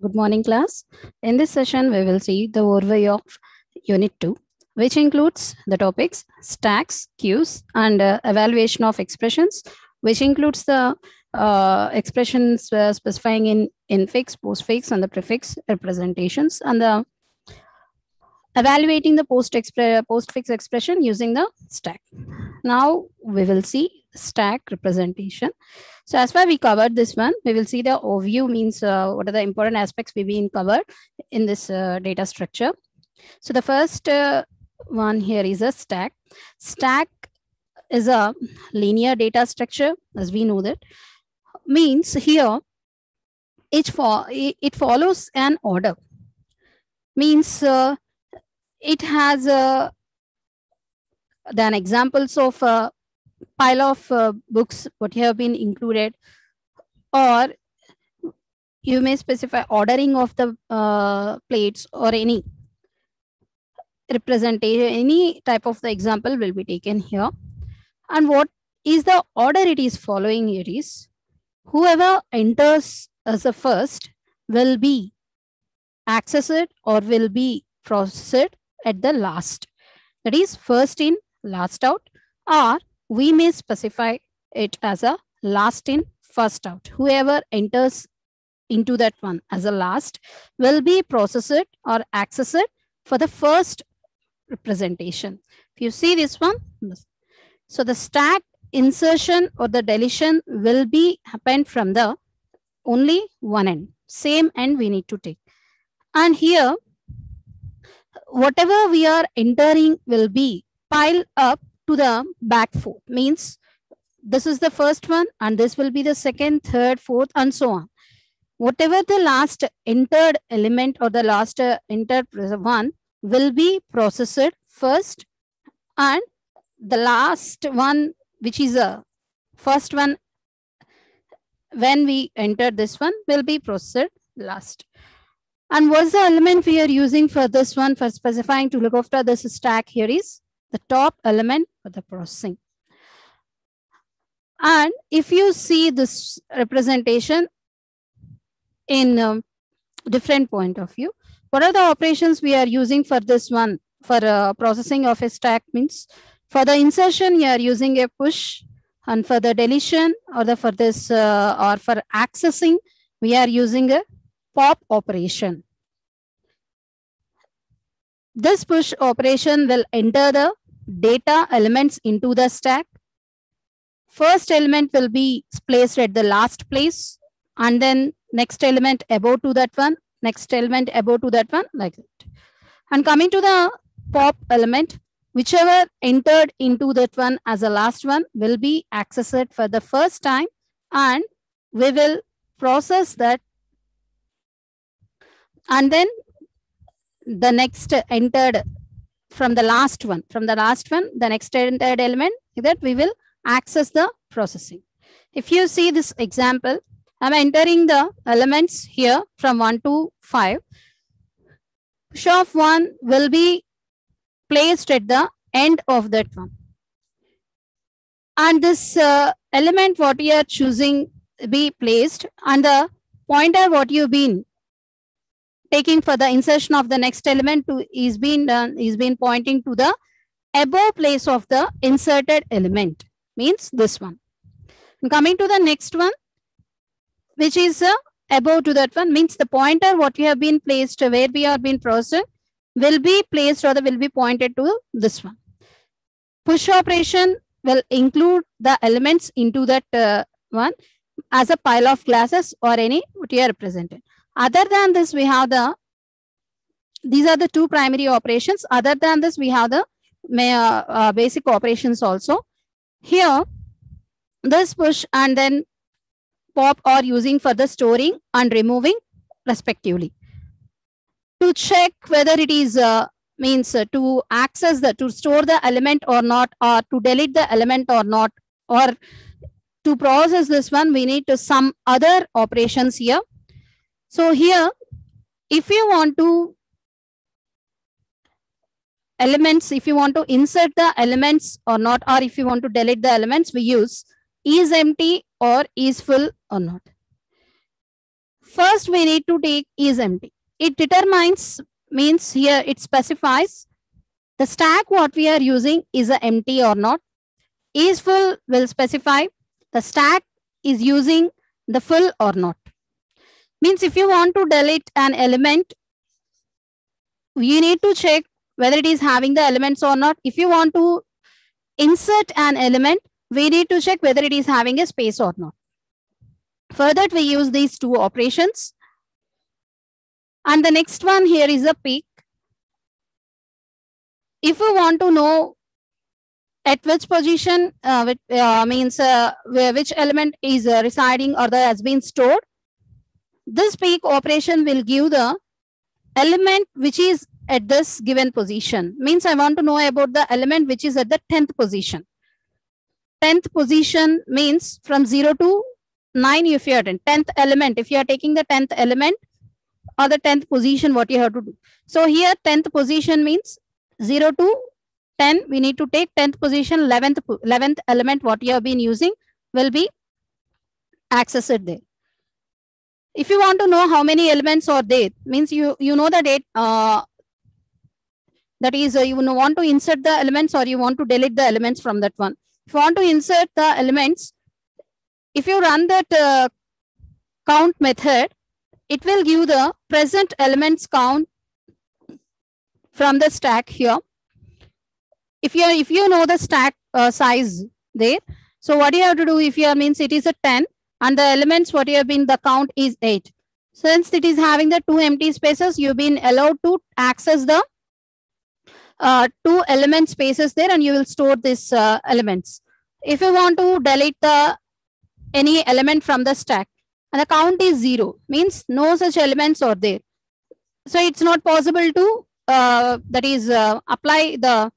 Good morning, class. In this session, we will see the overview of Unit 2, which includes the topics stacks, queues, and evaluation of expressions, which includes the expressions specifying in infix, postfix, and the prefix representations, and the evaluating the postfix expression using the stack. Now we will see stack representation. So as far we covered this one, we will see the overview means what are the important aspects we've been covered in this data structure. So the first one here is a stack. Stack is a linear data structure, as we know that. Means here it follows an order. Means it has then examples of pile of books what have been included, or you may specify ordering of the plates or any representation, any type of the example will be taken here. And what is the order it is following here is whoever enters as a first will be accessed or will be processed at the last. That is first in, last out, or we may specify it as a last in, first out. Whoever enters into that one as a last will be processed or accessed for the first representation. If you see this one, so the stack insertion or the deletion will be happened from the only one end. Same end we need to take. And here, whatever we are entering will be piled up to the back fourth. Means this is the first one and this will be the second, third, fourth, and so on. Whatever the last entered element or the last entered one will be processed first, and the last one, which is a first one, when we enter this one, will be processed last. And what's the element we are using for this one for specifying to look after this stack here is the top element for the processing. And if you see this representation in different point of view, what are the operations we are using for this one for processing of a stack? Means for the insertion you are using a push, and for the deletion or for this or for accessing we are using a pop operation. This push operation will enter the data elements into the stack. First element will be placed at the last place, and then next element above to that one, next element above to that one, like that. And coming to the pop element, whichever entered into that one as a last one will be accessed for the first time, and we will process that, and then the next entered from the last one, the next entered element, that we will access the processing. If you see this example, I'm entering the elements here from 1 to 5. Push of 1 will be placed at the end of that one. And this element what you are choosing be placed, and the pointer what you've been taking for the insertion of the next element to is been pointing to the above place of the inserted element, means this one. And coming to the next one, which is above to that one, means the pointer what you have been placed where we are being processed will be placed or will be pointed to this one. Push operation will include the elements into that one as a pile of glasses or any what you are represented. Other than this, we have these are the two primary operations. Other than this, we have the basic operations also. Here, this push and then pop are using for the storing and removing respectively. To check whether it is means to access to store the element or not, or to delete the element or not, or to process this one, we need to some other operations here. So here, if you want to elements, if you want to insert the elements or not, or if you want to delete the elements, we use is empty or is full or not. first we need to take is empty. It determines, means here it specifies the stack what we are using is a empty or not. Is full will specify the stack is using the full or not. Means if you want to delete an element, you need to check whether it is having the elements or not. If you want to insert an element, we need to check whether it is having a space or not. For that, we use these two operations. And the next one here is a peek. If we want to know at which position, means which element is residing or has been stored, this peek operation will give the element which is at this given position. Means I want to know about the element which is at the 10th position. 10th position means from 0 to 9 if you are in 10th element. If you are taking the 10th element or the 10th position, what you have to do. So here 10th position means 0 to 10. We need to take 10th position, 11th element what you have been using will be accessed there. If you want to know how many elements are there, means you know the date, that is you want to insert the elements or you want to delete the elements from that one. If you want to insert the elements, if you run that count method, it will give the present elements count from the stack here. If you know the stack size there, so what you have to do, if you means it is a 10 and the elements what you have been, the count is 8. Since it is having the 2 empty spaces, you've been allowed to access the 2 element spaces there, and you will store these elements. If you want to delete any element from the stack and the count is 0, means no such elements are there. So it's not possible to that is apply the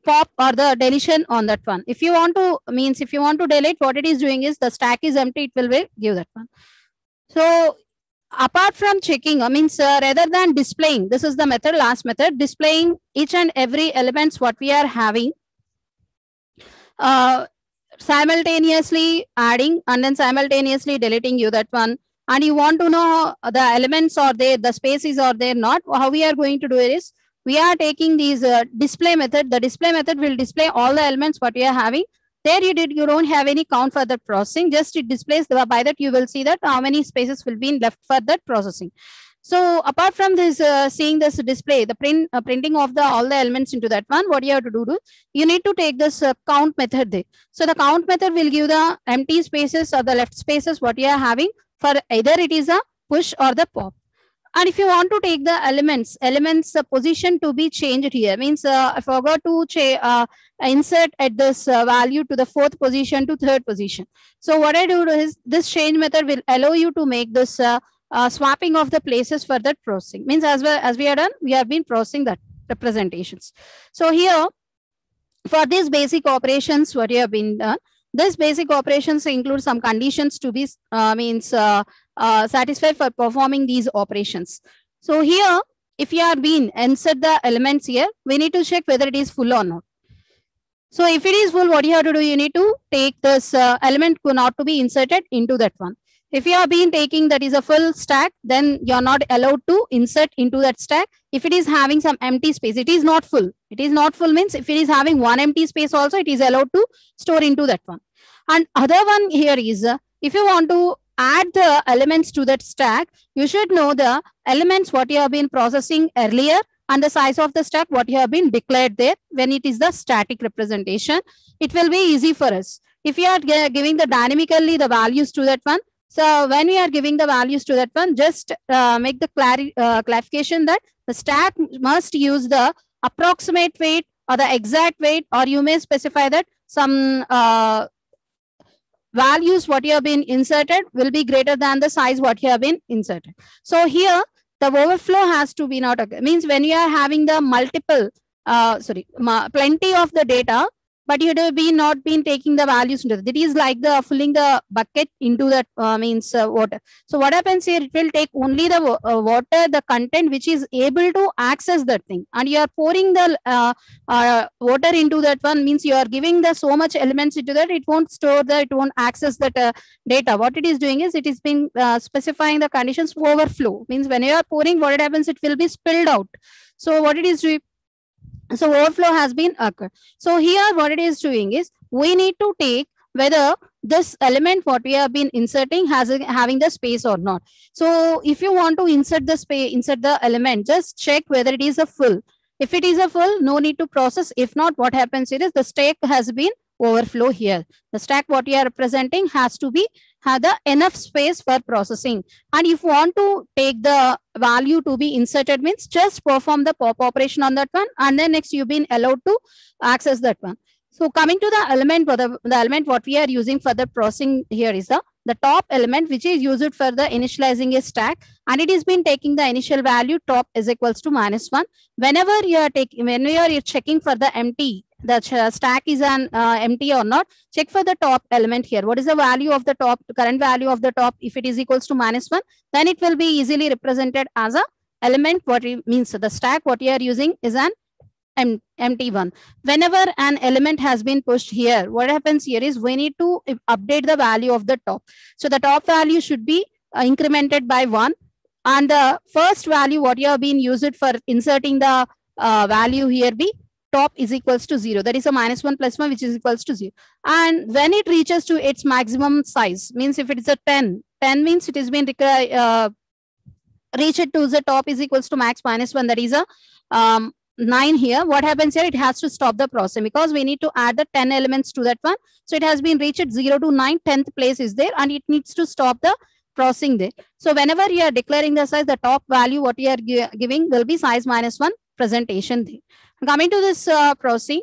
pop or the deletion on that one. If you want to, means if you want to delete, what it is doing is the stack is empty, it will give that one. So apart from checking, means rather than displaying, this is the method, last method, displaying each and every elements what we are having, simultaneously adding and then simultaneously deleting you that one, and you want to know the elements are there, the spaces are there not, how we are going to do it is, we are taking these display method. The display method will display all the elements what we are having. There you don't have any count for that processing, just it displays by that you will see that how many spaces will be left for that processing. So apart from this seeing this display, the printing of all the elements into that one, what you have to do, you need to take this count method there. So the count method will give the empty spaces or the left spaces what you are having for either it is a push or the pop. And if you want to take the elements position to be changed here, means I forgot to insert at this value to the 4th position to 3rd position. So what I do is this change method will allow you to make this swapping of the places for that processing. Means as well as we are done, we have been processing that representations. So here for these basic operations what you have been done, this basic operations include some conditions to be satisfied for performing these operations. So here, if you are being insert the elements here, we need to check whether it is full or not. So if it is full, what you have to do, you need to take this element not to be inserted into that one. If you have been taking that is a full stack, then you are not allowed to insert into that stack. If it is having some empty space, it is not full. It is not full means if it is having one empty space also, it is allowed to store into that one. And other one here is if you want to add the elements to that stack, you should know the elements what you have been processing earlier and the size of the stack what you have been declared there. When it is the static representation, it will be easy for us. If you are giving the dynamically the values to that one, so when we are giving the values to that one, just make the clarification that the stack must use the approximate weight or the exact weight, or you may specify that some values what you have been inserted will be greater than the size what you have been inserted. So here the overflow has to be not okay. Means when you are having the multiple, plenty of the data, but you have been not been taking the values into it. It is like the filling the bucket into that water. So what happens here, it will take only the water, the content which is able to access that thing, and you are pouring the water into that one, means you are giving the so much elements into that, it won't store that, it won't access that data. What it is doing is, it is being specifying the conditions overflow, means when you are pouring, what happens, it will be spilled out. So what it is doing, so overflow has been occurred. So here what it is doing is, we need to take whether this element what we have been inserting has having the space or not. So if you want to insert the space, insert the element, just check whether it is a full. If it is a full, no need to process. If not, what happens here is, the stack has been overflow here. The stack what you are representing has to be have the enough space for processing. And if you want to take the value to be inserted, means just perform the pop operation on that one, and then next you've been allowed to access that one. So coming to the element, the element what we are using for the processing here is the top element, which is used for the initializing a stack, and it is been taking the initial value top is equals to -1. Whenever you are taking, when you are checking for the empty, the stack is an empty or not, check for the top element here. What is the value of the top, current value of the top? If it is equals to -1, then it will be easily represented as a element. What it means, the stack what you are using is an empty one. Whenever an element has been pushed here, what happens here is, we need to update the value of the top. So the top value should be incremented by 1, and the first value what you have been used for inserting the value here be top is equals to 0. That is a -1 + 1, which is equals to 0. And when it reaches to its maximum size, means if it is a 10 means it has been reached to the top is equals to max -1, that is a 9 here. What happens here, it has to stop the process, because we need to add the 10 elements to that one. So it has been reached 0 to 9, 10th place is there, and it needs to stop the processing there. So whenever you are declaring the size, the top value what you are giving will be size -1 presentation there. Coming to this processing,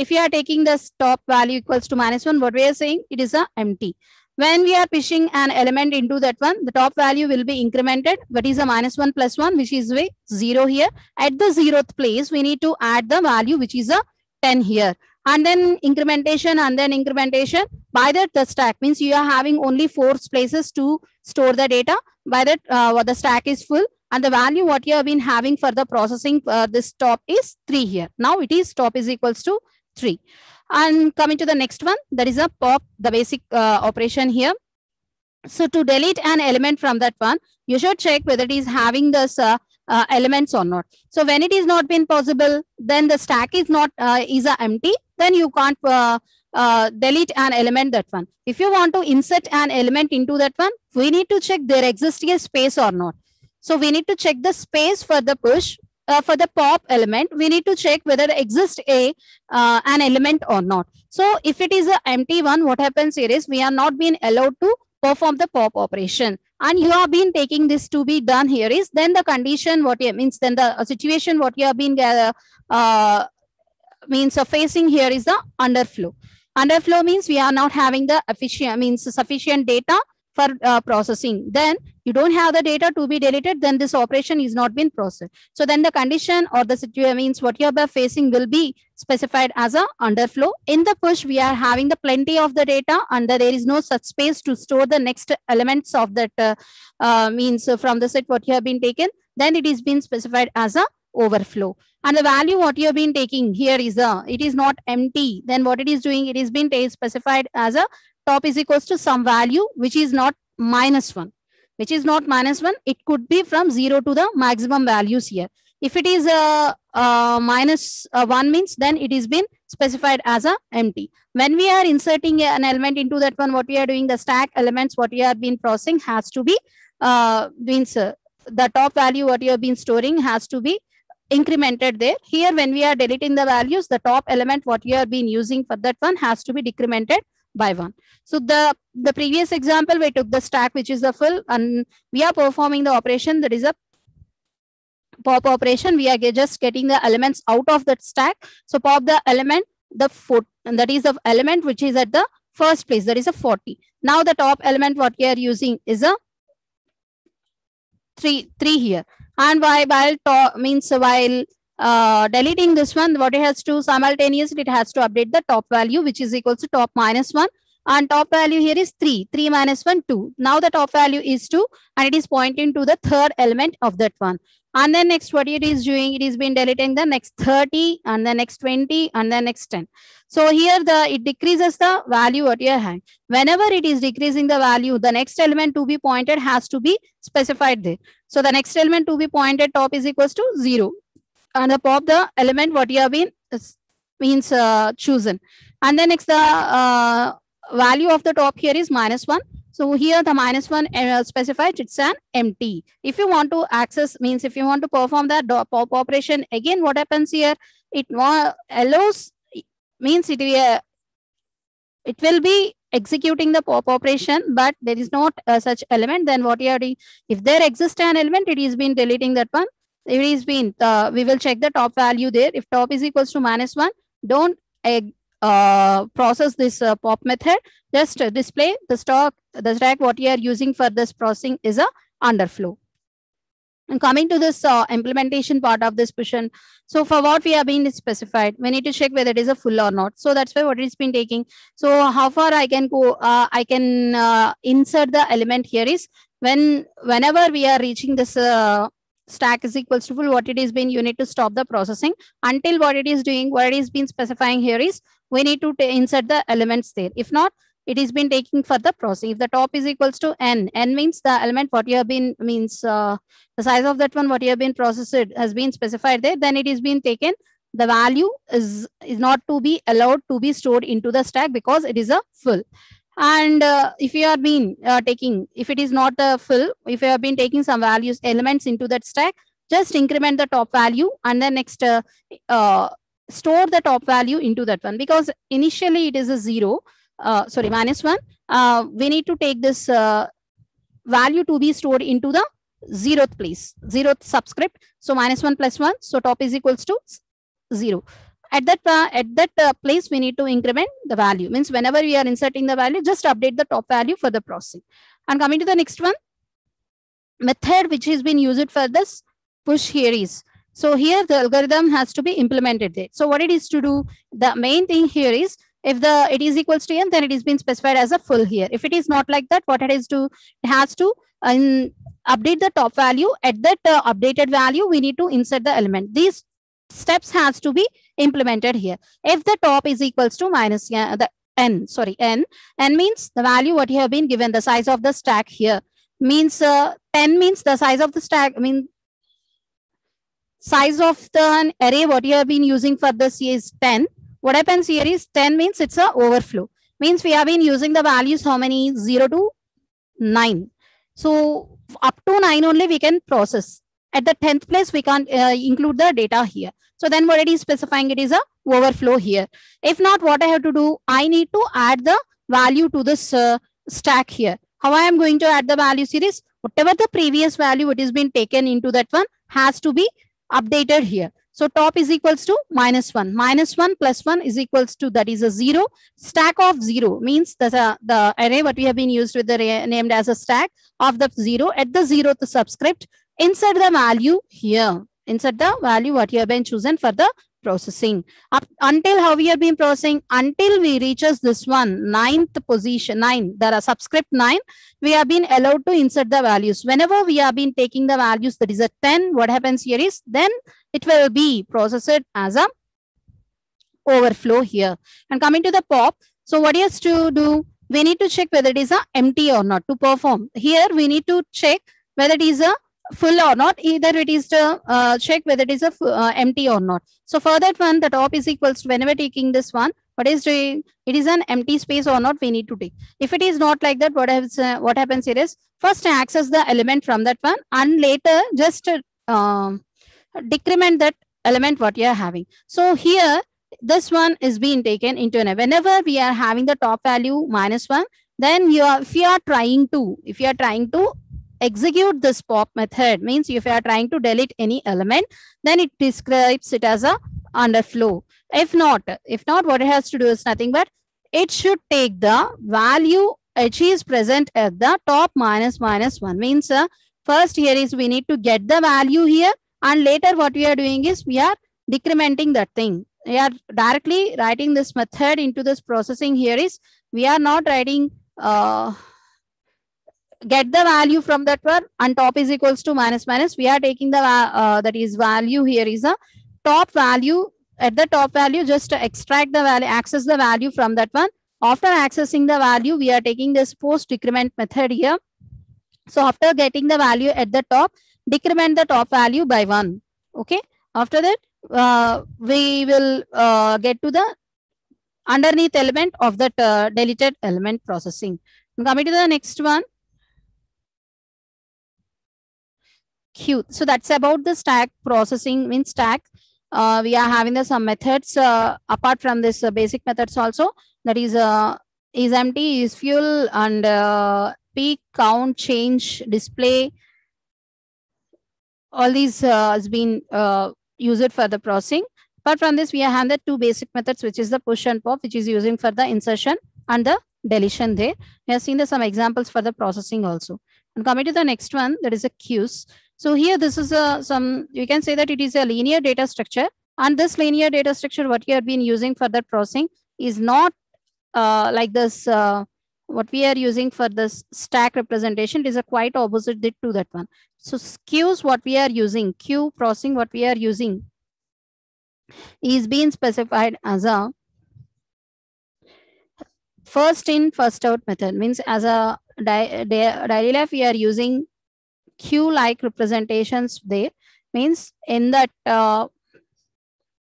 if you are taking this top value equals to -1, what we are saying, it is a empty. When we are pushing an element into that one, the top value will be incremented. That is a -1 + 1, which is 0 here. At the 0th place, we need to add the value, which is a 10 here. And then incrementation, and then incrementation. By that, the stack means you are having only 4 places to store the data. By that, what the stack is full, and the value what you have been having for the processing, this top is 3 here. Now it is top is equals to 3. And coming to the next one, that is a pop, the basic operation here. So to delete an element from that one, you should check whether it is having this elements or not. So when it is not been possible, then the stack is not is empty, then you can't delete an element that one. If you want to insert an element into that one, we need to check there exists a space or not. So we need to check the space for the push. For the pop element, we need to check whether exists an element or not. So if it is an empty one, what happens here is, we are not being allowed to perform the pop operation, and you have been taking this to be done here is, then the condition what it means, then the situation what you have been facing here is the underflow. Underflow means we are not having the sufficient data for processing. Then you don't have the data to be deleted, then this operation is not been processed. So then the condition or the situation means what you are facing will be specified as a underflow. In the push, we are having the plenty of the data, and there is no such space to store the next elements of that from the set what you have been taken, then it is been specified as a overflow. And the value what you have been taking here is it is not empty. Then what it is doing, it is been specified as a top is equals to some value which is not -1. Which is not -1, it could be from 0 to the maximum values here. If it is -1 means, then it is been specified as a empty. When we are inserting an element into that one, what we are doing, the stack elements what we have been processing has to be the top value what you have been storing has to be incremented there. Here when we are deleting the values, the top element what you have been using for that one has to be decremented by 1. So the previous example, we took the stack which is the full, and we are performing the operation that is a pop operation. We are just getting the elements out of that stack. So pop the element, the foot, and that is the element which is at the first place, that is a 40. Now the top element what we are using is a 3 here. And while deleting this one, what it has to simultaneously, it has to update the top value, which is equals to top minus 1. And top value here is 3. 3 minus 1, 2. Now the top value is 2 and it is pointing to the third element of that one. And then next what it is doing, it is been deleting the next 30 and the next 20 and the next 10. So here it decreases the value what you are having. Whenever it is decreasing the value, the next element to be pointed has to be specified there. So the next element to be pointed top is equals to 0. And the pop the element what you have been means chosen. And then next the value of the top here is minus 1. So here the minus 1 specified, it's an empty. If you want to access, means if you want to perform that pop operation, again what happens here, it allows, means it will be executing the pop operation, but there is not such element. Then what you are doing, if there exists an element, it is been deleting that one. It is been, we will check the top value there. If top is equals to minus 1, don't process this pop method. Just display the stack what you are using for this processing is a underflow. And coming to this implementation part of this question, so for what we have been specified, we need to check whether it is a full or not. So that's why what it's been taking. So how far I can go, I can insert the element here is whenever we are reaching this stack is equals to full, what it is been, you need to stop the processing until what it is doing, what it is been specifying here is we need to insert the elements there. If not, it is been taking for the processing. If the top is equals to n means the element what you have been, means the size of that one what you have been processed has been specified there, then it is being taken. The value is not to be allowed to be stored into the stack because it is a full. And if you have been taking, if it is not the full, if you have been taking some values elements into that stack, just increment the top value and then next store the top value into that one, because initially it is a 0, sorry, minus 1. We need to take this value to be stored into the 0th place, 0th subscript. So minus 1 plus 1, so top is equals to 0. At that place, we need to increment the value. Means whenever we are inserting the value, just update the top value for the processing. And coming to the next one, method which has been used for this push here is. So here the algorithm has to be implemented there. So what it is to do, the main thing here is, if it is equals to n, then it is been specified as a full here. If it is not like that, what it is to, it has to update the top value. At that updated value, we need to insert the element. These steps has to be implemented here. If the top is equals to minus the n means the value what you have been given, the size of the stack here means 10 means the size of the stack, size of the array what you have been using for this is 10. What happens here is 10 means it's a overflow, means we have been using the values how many, 0 to 9. So up to 9 only we can process. At the 10th place, we can't include the data here. So then what it is specifying, it is a overflow here. If not, what I have to do, I need to add the value to this stack here. How I am going to add the value series? Whatever the previous value it has been taken into that one has to be updated here. So top is equals to minus 1. Minus 1 plus 1 is equals to, that is a 0. Stack of 0 means the array what we have been used with the named as a stack of the 0. At the 0th subscript, insert the value here. Insert the value what you have been chosen for the processing. Up until how we have been processing, until we reaches this one, 9th position, 9, there are subscript 9, we have been allowed to insert the values. Whenever we have been taking the values, that is a 10, what happens here is, then it will be processed as a overflow here. And coming to the pop, so what is to do, we need to check whether it is a empty or not to perform. Here we need to check whether it is a full or not, either it is to check whether it is a empty or not. So for that one, the top is equals to, whenever taking this one, what is doing, it is an empty space or not, we need to take. If it is not like that, what happens here is, first access the element from that one and later just decrement that element what you are having. So here this one is being taken into an, whenever we are having the top value minus 1, then if you are trying to execute this pop method, means if you are trying to delete any element, then it describes it as a underflow. If not, what it has to do is nothing but it should take the value which is present at the top minus 1. Means first here is we need to get the value here, and later what we are doing is we are decrementing that thing. We are directly writing this method into this processing here is, we are not writing get the value from that one and top is equals to minus minus. We are taking the that is value here is a top value. At the top value, just to extract the value, access the value from that one. After accessing the value, we are taking this post decrement method here. So after getting the value at the top, decrement the top value by 1. Okay. After that, we will get to the underneath element of that deleted element processing. Coming to the next one, queue. So that's about the stack processing. Means stack. We are having some methods apart from this basic methods also. That is empty, is fuel, and peak, count, change, display. All these has been used for the processing. Apart from this, we have the 2 basic methods, which is the push and pop, which is using for the insertion and the deletion there. We have seen some examples for the processing also. And coming to the next one, that is a queues. So here, this is you can say that it is a linear data structure. And this linear data structure, what you have been using for that processing is not like this, what we are using for this stack representation. It is a quite opposite to that one. So queues, what we are using, queue processing, what we are using is being specified as a first in, first out method. Means as a daily life, we are using queue-like representations there. Means in that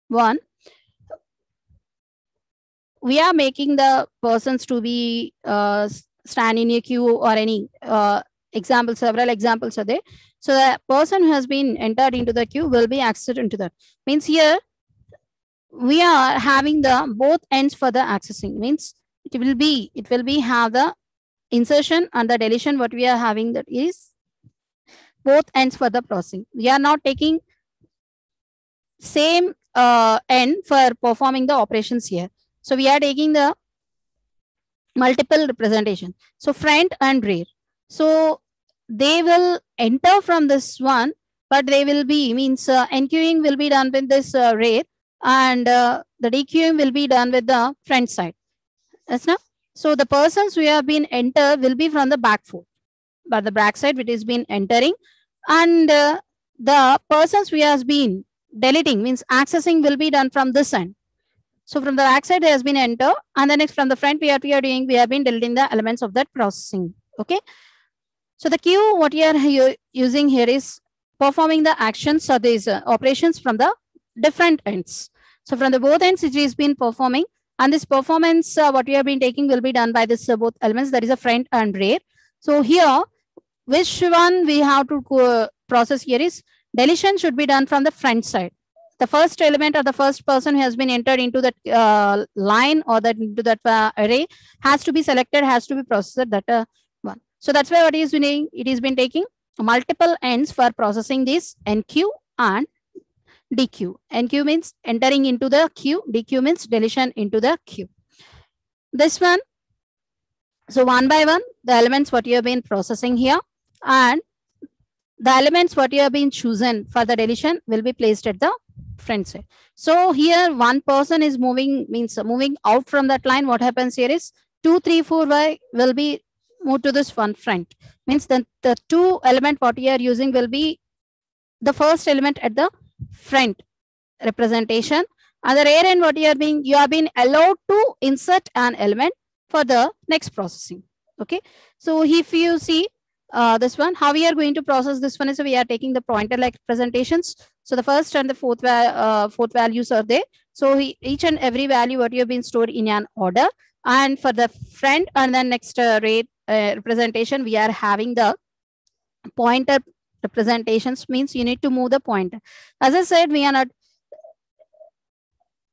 one, we are making the persons to be stand in a queue or any examples, several examples are there. So the person who has been entered into the queue will be accessed into that. Means here, we are having the both ends for the accessing. Means it will be have the insertion and the deletion. What we are having, that is both ends for the processing. We are not taking same end for performing the operations here. So we are taking the multiple representation. So front and rear. So they will enter from this one, but they will be, means enqueuing will be done with this rear, and the dequeuing will be done with the front side. That's now. So the persons who have been enter will be from the back foot, but the back side which is been entering, and the persons who has been deleting, means accessing, will be done from this end. So from the back side has been enter, and then next from the front we have been deleting the elements of that processing. Okay. So the queue, what you are using here is performing the actions or these operations from the different ends. So from the both ends it is been performing, and this performance what we have been taking will be done by this both elements, that is a front and rear. So here, which one we have to process here is deletion should be done from the front side. The first element or the first person who has been entered into that line or that into that array has to be selected, has to be processed, that one. So that's why what is doing, it has been taking multiple ends for processing this enqueue and dequeue. Enqueue means entering into the queue, dequeue means deletion into the queue. This one, so one by one, the elements what you have been processing here, and the elements what you have been chosen for the deletion will be placed at the front side. So here one person is moving, means moving out from that line. What happens here is 2, 3, 4 by will be moved to this one front. Means that the 2 element what you are using will be the first element at the front representation, and the rear end what you are being allowed to insert an element for the next processing. Okay. So if you see this one, how we are going to process this one is, we are taking the pointer like representations. So the first and the fourth values are there. So each and every value what you have been stored in an order, and for the front and then next representation, we are having the pointer representations. Means you need to move the pointer. As I said, we are not,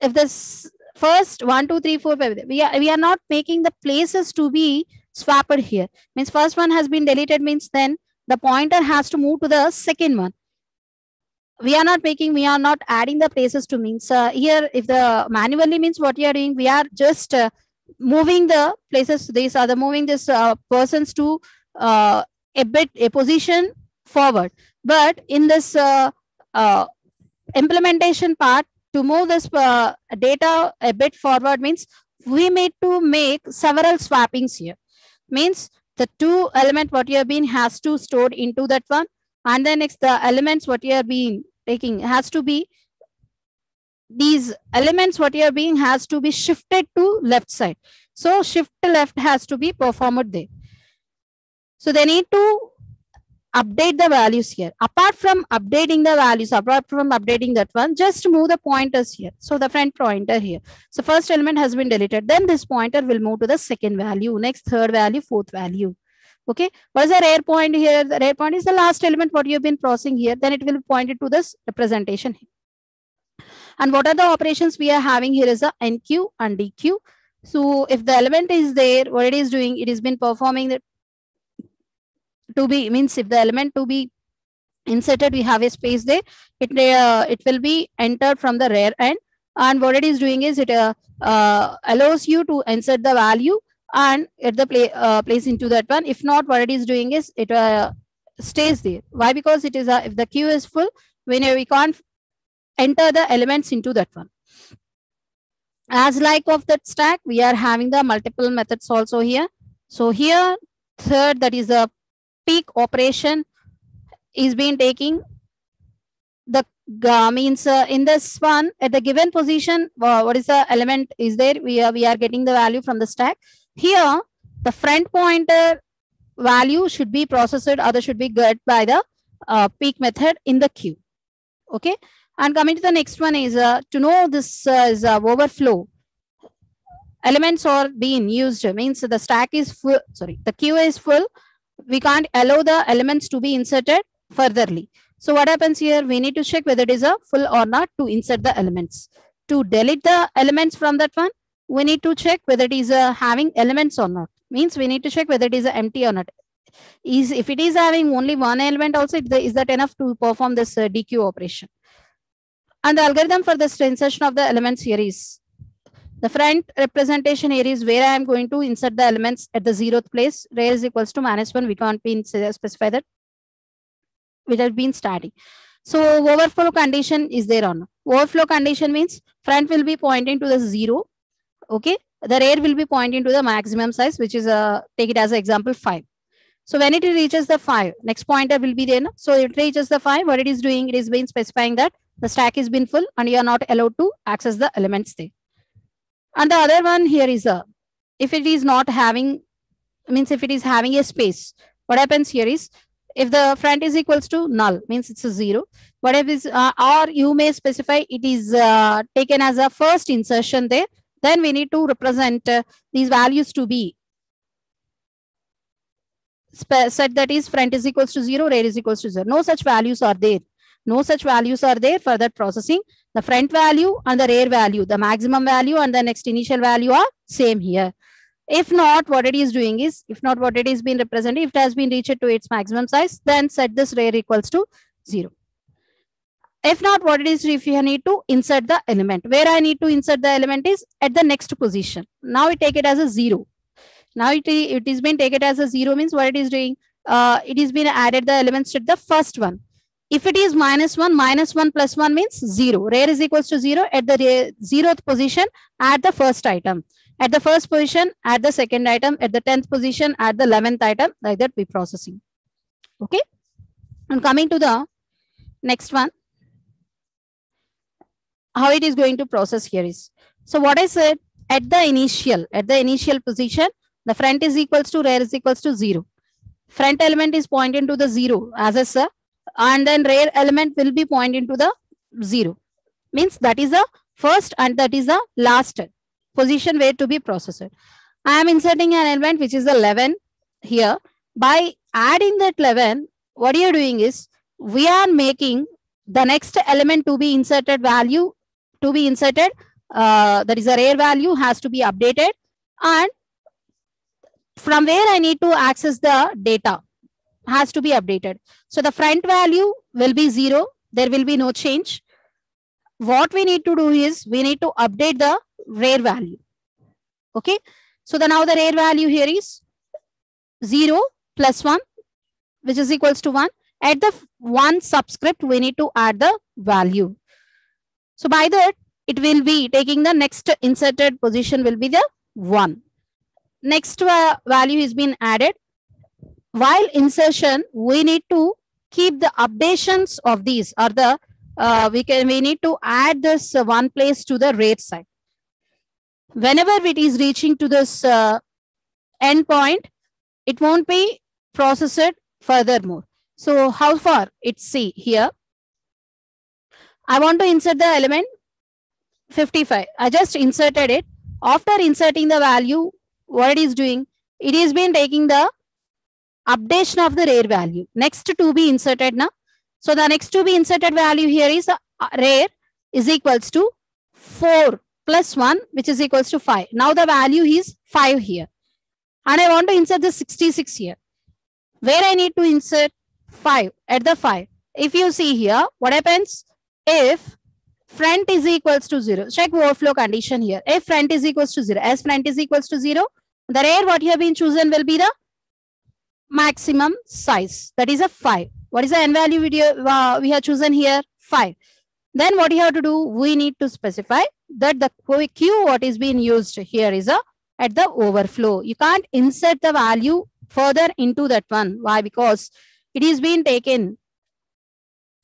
if this first 1, 2, 3, 4, 5, we are not making the places to be swapped here. Means first one has been deleted, means then the pointer has to move to the second one. We are not adding the places to, means here if the manually, means what you are doing, we are just moving the places. These are the moving this persons to a position forward. But in this implementation part, to move this data a bit forward means we need to make several swappings here. Means the two element what you have been has to stored into that one, and then next the elements what you have been taking has to be, these elements what you are being has to be shifted to left side. So shift left has to be performed there. So they need to update the values here. Apart from updating the values, apart from updating that one, just move the pointers here. So the front pointer here. So first element has been deleted. Then this pointer will move to the second value, next third value, fourth value. Okay. What is the rare point here? The rare point is the last element what you have been processing here. Then it will point it to this representation here. And what are the operations we are having here is the NQ and DQ. So if the element is there, what it is doing, it has been performing that to be, means if the element to be inserted, we have a space there, it will be entered from the rear end. And what it is doing is it allows you to insert the value and at the place into that one. If not, what it is doing is it stays there. Why? Because it is if the queue is full, we can't enter the elements into that one. As like of that stack, we are having the multiple methods also here. So here, third, that is the peak operation is being taking the means in this one at the given position, what is the element is there, we are getting the value from the stack. Here the front pointer value should be processed or that should be get by the peak method in the queue. Okay. And coming to the next one is to know this is overflow. Elements are being used, means the stack is full, sorry, the queue is full. We can't allow the elements to be inserted furtherly. So what happens here? We need to check whether it is a full or not to insert the elements. To delete the elements from that one, we need to check whether it is having elements or not. Means we need to check whether it is empty or not. If it is having only one element also, is that enough to perform this DQ operation? And the algorithm for this insertion of the elements here is the front representation here is where I am going to insert the elements at the 0th place. Rare is equals to -1. We can't be specify that. Which has been starting. So overflow condition is there on. Overflow condition means front will be pointing to the 0. Okay. The rare will be pointing to the maximum size, which is take it as an example 5. So when it reaches the 5, next pointer will be there. No? So it reaches the 5. What it is doing, it is been specifying that the stack has been full and you are not allowed to access the elements there. And the other one here is if it is not having, means if it is having a space, what happens here is if the front is equals to null, means it's a 0. Whatever is, or you may specify it is taken as a first insertion there. Then we need to represent these values to be set, that is front is equals to 0, rare is equals to 0. No such values are there. No such values are there for that processing. The front value and the rare value, the maximum value and the next initial value are same here. If not, what it is doing is, if not what it is being represented, if it has been reached to its maximum size, then set this rare equals to 0. If not, what it is, if you need to insert the element, where I need to insert the element is at the next position. Now we take it as a 0. Now it is been taken as a 0 means what it is doing, it is been added the elements to the first one. If it is -1 plus 1 means 0. Rare is equals to 0 at the 0th position at the first item. At the first position, at the second item, at the 10th position, at the 11th item, like that we processing. Okay. And coming to the next one, how it is going to process here is, so what I said, at the initial position, the front is equals to rare is equals to 0. Front element is pointing to the 0 as a sir, and then rare element will be pointing to the 0. Means that is the first and that is the last position where to be processed. I am inserting an element which is the 11 here. By adding that 11, what you are doing is we are making the next element to be inserted value to be inserted. That is a rare value has to be updated, and from where I need to access the data has to be updated. So the front value will be 0. There will be no change. What we need to do is we need to update the rare value. Okay. So now the rare value here is 0 plus 1, which is equals to 1. At the 1 subscript, we need to add the value. So by that, it will be taking the next inserted position will be the 1. Next value is being added. While insertion, we need to keep the updations of these, or the we need to add this one place to the rare side. Whenever it is reaching to this endpoint, it won't be processed furthermore. So how far? It's see here. I want to insert the element 55. I just inserted it. After inserting the value, what it is doing? It is been taking the updation of the rare value. Next to be inserted now. So the next to be inserted value here is rare is equals to 4 plus 1, which is equals to 5. Now the value is 5 here. And I want to insert the 66 here. Where I need to insert 5 at the 5. If you see here, what happens if front is equals to 0? Check overflow condition here. If front is equals to 0, as front is equals to 0, the rare what you have been chosen will be the maximum size. That is a 5. What is the n value we have chosen here? 5. Then what you have to do? We need to specify that the Q what is being used here is at the overflow. You can't insert the value further into that one. Why? Because it is being taken.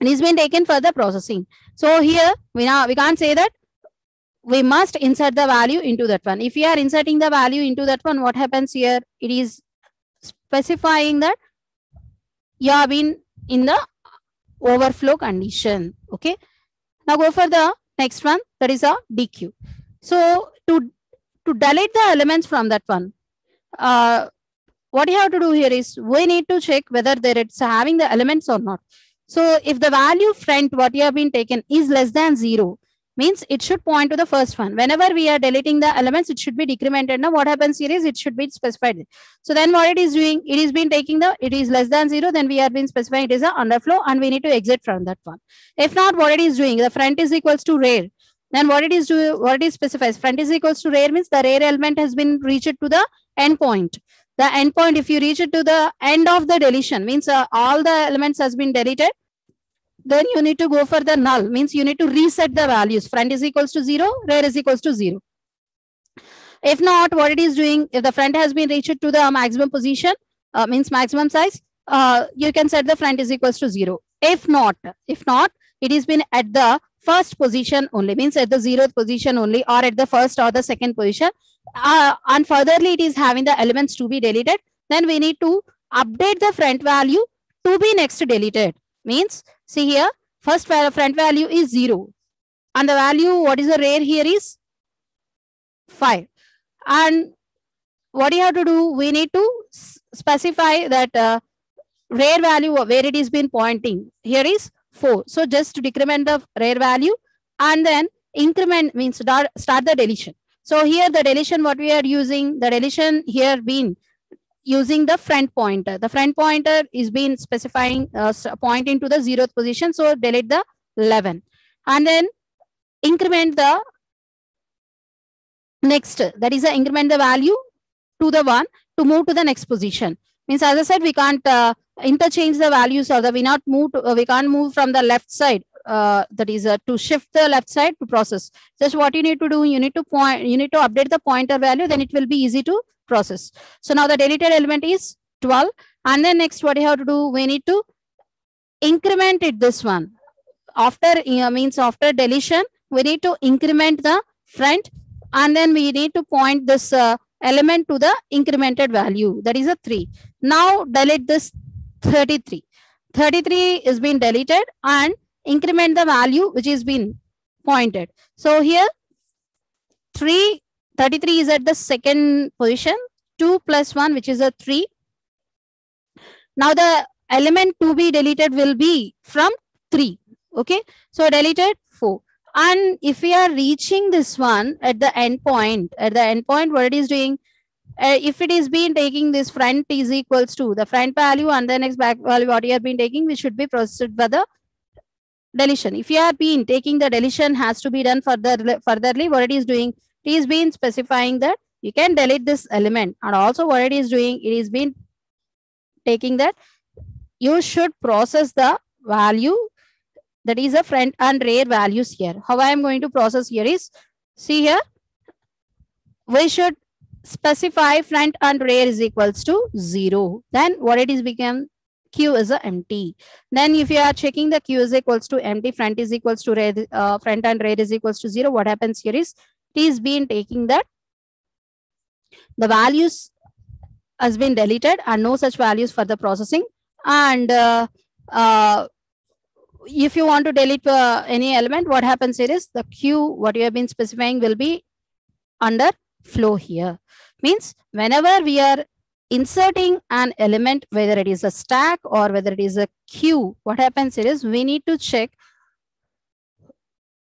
It is being taken for the processing. So here we can't say that we must insert the value into that one. If we are inserting the value into that one, what happens here? It is specifying that you have been in the overflow condition. Okay. Now go for the next one. That is a DQ. So to delete the elements from that one, what you have to do here is we need to check whether it's having the elements or not. So if the value front what you have been taken is less than 0, means it should point to the first one. Whenever we are deleting the elements, it should be decremented. Now what happens here is it should be specified. So then what it is doing, it is been taking it is less than 0, then we have been specifying it is a underflow and we need to exit from that one. If not, what it is doing, the front is equals to rare. Then what it is doing, what it is specifies, front is equals to rare means the rare element has been reached to the endpoint. The endpoint, if you reach it to the end of the deletion, means all the elements has been deleted. Then you need to go for the null, means you need to reset the values. Front is equals to 0, rare is equals to 0. If not, what it is doing, if the front has been reached to the maximum position, means maximum size, you can set the front is equals to 0. If not, it has been at the first position only, means at the 0th position only, or at the first or the second position. And furtherly, it is having the elements to be deleted. Then we need to update the front value to be next deleted. Means, see here, first front value is 0. And the value, what is the rare here is 5. And what you have to do, we need to specify that rare value where it is been pointing. Here is 4. So just to decrement the rare value and then increment means start the deletion. So here the deletion what we are using, the deletion here being using the front pointer. The front pointer is being specifying pointing to the 0th position. So delete the 11 and then increment the next. That is increment the value to the 1 to move to the next position. Means as I said, we can't interchange the values or we can't move from the left side. That is to shift the left side to process. Just what you need to do, you need to update the pointer value, then it will be easy to process. So now the deleted element is 12 and then next what you have to do, we need to increment it this one. After means after deletion, we need to increment the front and then we need to point this element to the incremented value, that is a 3. Now delete this 33. 33 is being deleted and increment the value which is been pointed. So here 33 is at the second position, 2 plus 1 which is a 3. Now the element to be deleted will be from 3. Okay, so deleted 4. And if we are reaching this one at the endpoint, what it is doing, if it is being taking this front is equals to the front value and the next back value what you have been taking, we should be processed by the deletion. If you have been taking the deletion has to be done furtherly, what it is doing, it is being specifying that you can delete this element. And also what it is doing, it is being taking that you should process the value that is a front and rear values here. How I am going to process here is, see here, we should specify front and rear is equals to 0. Then what it is become, Q is a empty. Then if you are checking the Q is equals to empty, front is equals to rear, front and rear is equals to 0. What happens here is, it is been taking that the values has been deleted and no such values for the processing. And if you want to delete any element, what happens here is the Q, what you have been specifying, will be under flow here. Means whenever we are inserting an element, whether it is a stack or whether it is a queue, what happens here is, we need to check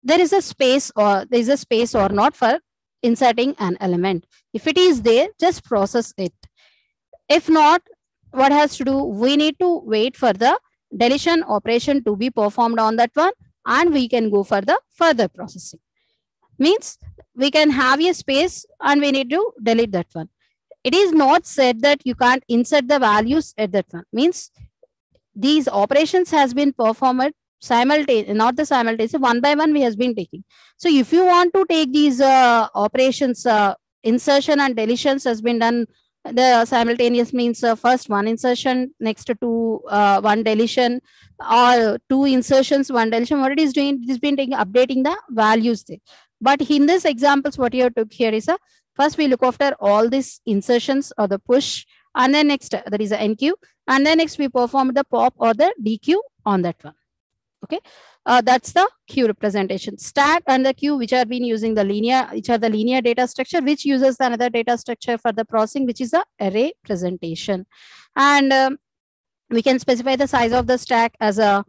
there is a space or not for inserting an element. If it is there, just process it. If not, what has to do, we need to wait for the deletion operation to be performed on that one, and we can go for the further processing. Means we can have a space and we need to delete that one. It is not said that you can't insert the values at that one. Means these operations has been performed simultaneously, not the simultaneous, one by one we has been taking. So if you want to take these operations, insertion and deletions has been done, the simultaneous means first one insertion, next to one deletion, or two insertions, one deletion. What it is doing, it is been taking, updating the values there. But in this examples, what you took here is first we look after all these insertions or the push, and then next that is the NQ, and then next we perform the pop or the DQ on that one. Okay, that's the queue representation. Stack and the queue, which are been using the linear, which are the linear data structure, which uses another data structure for the processing, which is the array presentation. And we can specify the size of the stack as a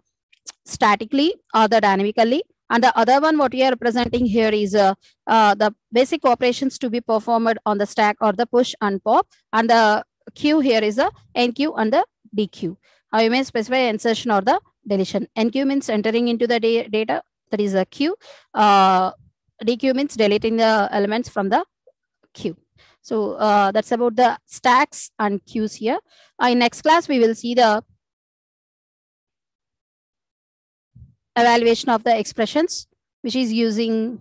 statically or the dynamically. And the other one, what we are representing here is the basic operations to be performed on the stack or the push and pop. And the queue here is a NQ and the DQ. You may specify insertion or the deletion. NQ means entering into the data, that is a queue. DQ means deleting the elements from the queue. So that's about the stacks and queues here. In next class, we will see the evaluation of the expressions, which is using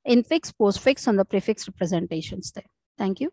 infix, postfix, and the prefix representations there. Thank you.